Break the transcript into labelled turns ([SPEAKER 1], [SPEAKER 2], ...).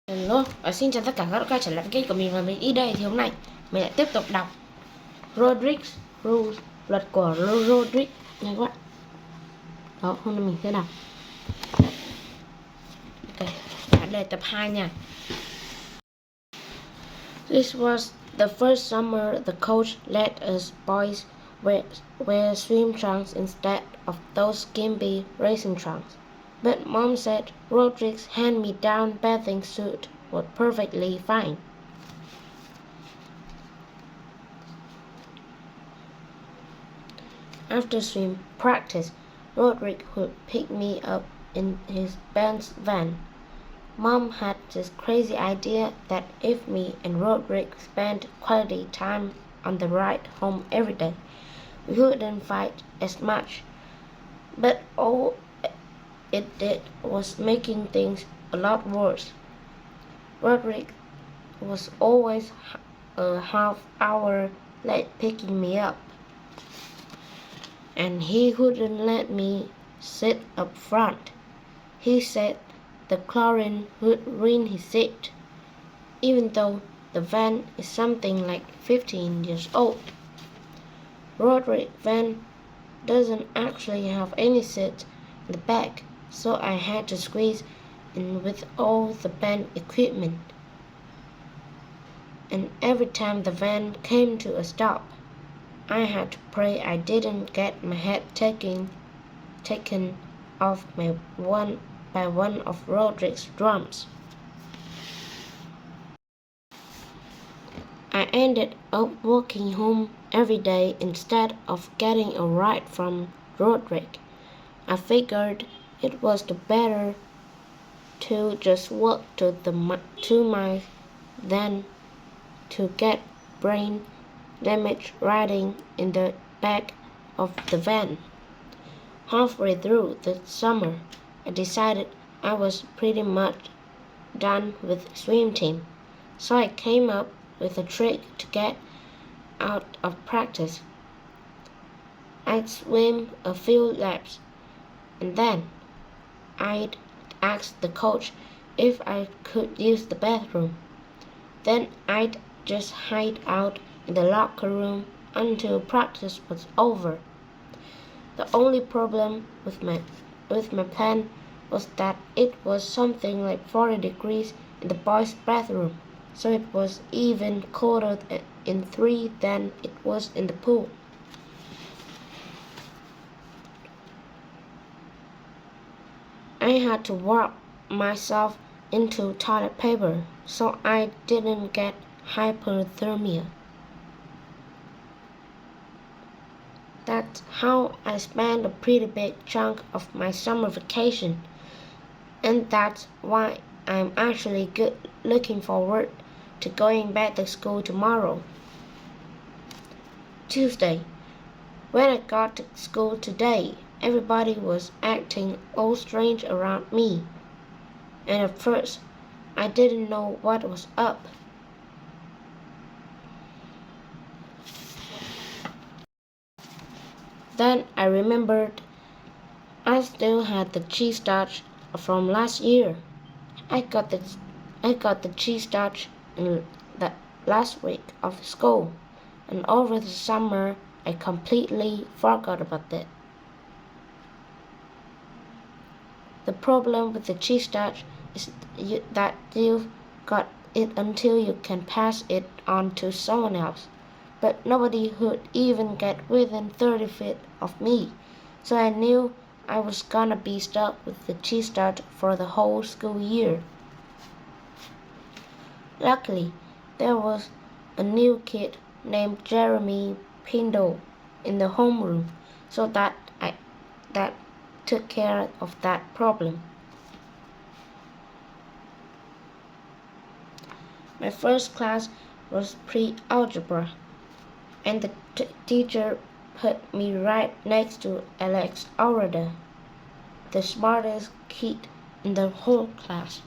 [SPEAKER 1] Hello, xin chào tất cả các bạn quay trở lại với kênh của mình và mình đây thì hôm nay mình lại tiếp tục đọc Rodrick Rules, luật của Rodrick nha các bạn. Đó, hôm nay mình sẽ đọc. Ok, đây là tập 2 nha. This was the first summer the coach let us boys wear swim trunks instead of those skimpy racing trunks. But Mom said Rodrick's hand-me-down bathing suit was perfectly fine. After swim practice, Rodrick would pick me up in his band's van. Mom had this crazy idea that if me and Rodrick spent quality time on the ride home every day, we wouldn't fight as much. But all it did was making things a lot worse. Rodrick was always a half hour late picking me up, and he wouldn't let me sit up front. He said the chlorine would ruin his seat, even though the van is something like 15 years old. Rodrick's van doesn't actually have any seat in the back, so I had to squeeze in with all the band equipment. And every time the van came to a stop, I had to pray I didn't get my head taken off by one of Rodrick's drums. I ended up walking home every day instead of getting a ride from Rodrick. I figured it was better to just walk to the 2 miles than to get brain damage riding in the back of the van. Halfway through the summer, I decided I was pretty much done with swim team, so I came up with a trick to get out of practice. I'd swim a few laps, and then I'd ask the coach if I could use the bathroom. Then I'd just hide out in the locker room until practice was over. The only problem with my plan was that it was something like 40 degrees in the boys' bathroom, so it was even colder in 3 than it was in the pool. I had to wrap myself into toilet paper so I didn't get hypothermia. That's how I spent a pretty big chunk of my summer vacation, and that's why I'm actually looking forward to going back to school tomorrow. Tuesday. When I got to school today, everybody was acting all strange around me, and at first I didn't know what was up. Then I remembered I still had the cheese starch from last year. I got the cheese starch in the last week of school, and over the summer I completely forgot about it. The problem with the cheese starch is that you've got it until you can pass it on to someone else. But nobody would even get within 30 feet of me, so I knew I was gonna be stuck with the cheese starch for the whole school year. Luckily, there was a new kid named Jeremy Pindle in the homeroom, so that took care of that problem. My first class was pre-algebra, and the teacher put me right next to Alex Orada, the smartest kid in the whole class.